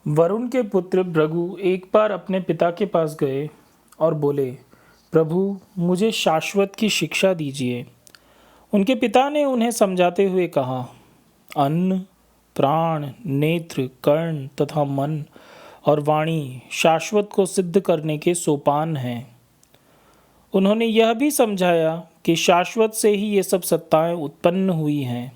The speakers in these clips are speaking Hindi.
वरुण के पुत्र भृगु एक बार अपने पिता के पास गए और बोले, प्रभु, मुझे शाश्वत की शिक्षा दीजिए। उनके पिता ने उन्हें समझाते हुए कहा, अन्न, प्राण, नेत्र, कर्ण तथा मन और वाणी शाश्वत को सिद्ध करने के सोपान हैं। उन्होंने यह भी समझाया कि शाश्वत से ही ये सब सत्ताएं उत्पन्न हुई हैं।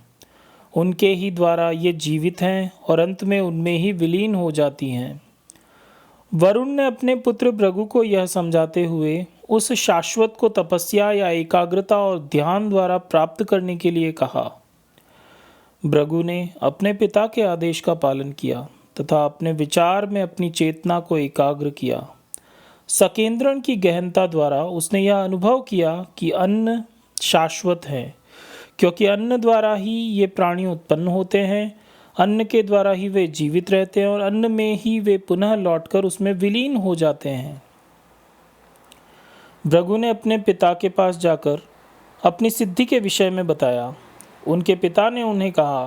उनके ही द्वारा ये जीवित हैं और अंत में उनमें ही विलीन हो जाती हैं। वरुण ने अपने पुत्र भृगु को यह समझाते हुए उस शाश्वत को तपस्या या एकाग्रता और ध्यान द्वारा प्राप्त करने के लिए कहा। भृगु ने अपने पिता के आदेश का पालन किया तथा अपने विचार में अपनी चेतना को एकाग्र किया। सकेंद्रण की गहनता द्वारा उसने यह अनुभव किया कि अन्न शाश्वत है, क्योंकि अन्न द्वारा ही ये प्राणी उत्पन्न होते हैं, अन्न के द्वारा ही वे जीवित रहते हैं और अन्न में ही वे पुनः लौटकर उसमें विलीन हो जाते हैं। भृगु ने अपने पिता के पास जाकर अपनी सिद्धि के विषय में बताया। उनके पिता ने उन्हें कहा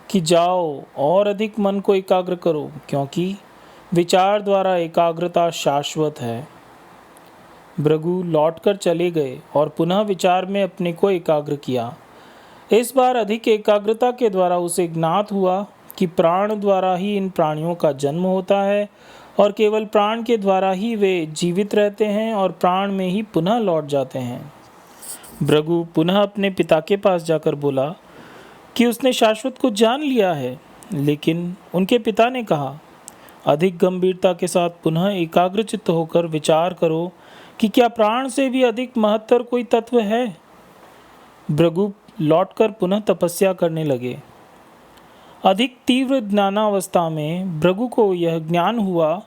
कि जाओ और अधिक मन को एकाग्र करो, क्योंकि विचार द्वारा एकाग्रता शाश्वत है। भृगु लौटकर चले गए और पुनः विचार में अपने को एकाग्र किया। इस बार अधिक एकाग्रता के द्वारा उसे ज्ञात हुआ कि प्राण द्वारा ही इन प्राणियों का जन्म होता है और केवल प्राण के द्वारा ही वे जीवित रहते हैं और प्राण में ही पुनः लौट जाते हैं। भृगु पुनः अपने पिता के पास जाकर बोला कि उसने शाश्वत को जान लिया है, लेकिन उनके पिता ने कहा, अधिक गंभीरता के साथ पुनः एकाग्रचित्त होकर विचार करो कि क्या प्राण से भी अधिक महत्तर कोई तत्व है। भृगु लौटकर पुनः तपस्या करने लगे। अधिक तीव्र ज्ञानावस्था में भृगु को यह ज्ञान हुआ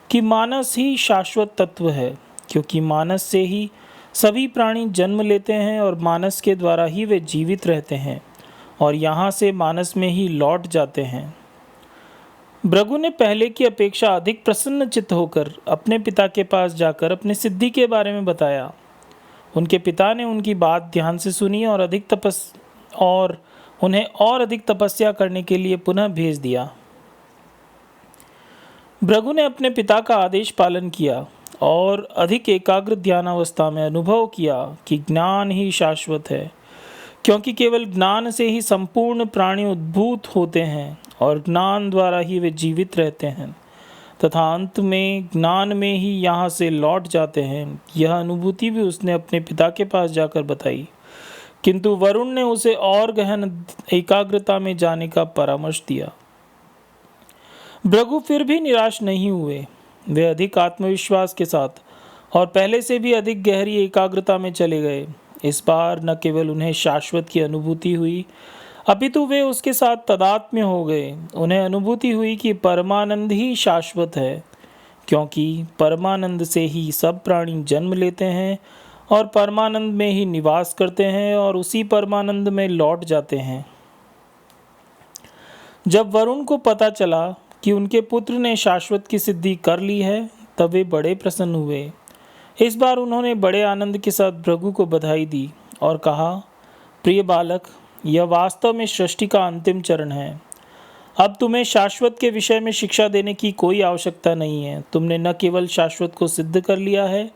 कि मानस ही शाश्वत तत्व है, क्योंकि मानस से ही सभी प्राणी जन्म लेते हैं और मानस के द्वारा ही वे जीवित रहते हैं और यहाँ से मानस में ही लौट जाते हैं। भृगु ने पहले की अपेक्षा अधिक प्रसन्न चित्त होकर अपने पिता के पास जाकर अपनी सिद्धि के बारे में बताया। उनके पिता ने उनकी बात ध्यान से सुनी और उन्हें और अधिक तपस्या करने के लिए पुनः भेज दिया। भृगु ने अपने पिता का आदेश पालन किया और अधिक एकाग्र ध्यानावस्था में अनुभव किया कि ज्ञान ही शाश्वत है, क्योंकि केवल ज्ञान से ही संपूर्ण प्राणी उद्भूत होते हैं और ज्ञान द्वारा ही वे जीवित रहते हैं तथा अंत में ज्ञान में ही यहाँ से लौट जाते हैं। यह अनुभूति भी उसने अपने पिता के पास जाकर बताई, किंतु वरुण ने उसे और गहन एकाग्रता में जाने का परामर्श दिया। भृगु फिर भी निराश नहीं हुए। वे अधिक आत्मविश्वास के साथ और पहले से भी अधिक गहरी एकाग्रता में चले गए। इस बार न केवल उन्हें शाश्वत की अनुभूति हुई, अपितु वे उसके साथ तादात्म्य हो गए। उन्हें अनुभूति हुई कि परमानंद ही शाश्वत है, क्योंकि परमानंद से ही सब प्राणी जन्म लेते हैं और परमानंद में ही निवास करते हैं और उसी परमानंद में लौट जाते हैं। जब वरुण को पता चला कि उनके पुत्र ने शाश्वत की सिद्धि कर ली है, तब वे बड़े प्रसन्न हुए। इस बार उन्होंने बड़े आनंद के साथ भृगु को बधाई दी और कहा, प्रिय बालक, यह वास्तव में सृष्टि का अंतिम चरण है। अब तुम्हें शाश्वत के विषय में शिक्षा देने की कोई आवश्यकता नहीं है। तुमने न केवल शाश्वत को सिद्ध कर लिया है,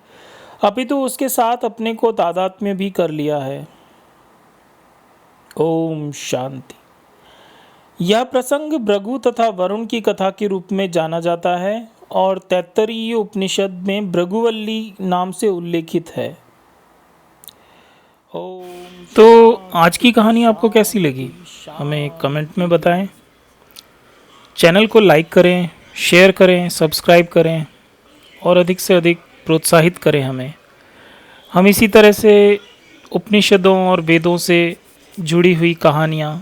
अपितु उसके साथ अपने को तादात्म्य भी कर लिया है। ओम शांति। यह प्रसंग भृगु तथा वरुण की कथा के रूप में जाना जाता है और तैत्तरीय उपनिषद में भृगुवल्ली नाम से उल्लेखित है। तो आज की कहानी आपको कैसी लगी, हमें कमेंट में बताएं। चैनल को लाइक करें, शेयर करें, सब्सक्राइब करें और अधिक से अधिक प्रोत्साहित करें हमें। हम इसी तरह से उपनिषदों और वेदों से जुड़ी हुई कहानियाँ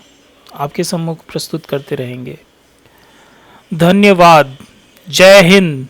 आपके सम्मुख प्रस्तुत करते रहेंगे। धन्यवाद। जय हिंद।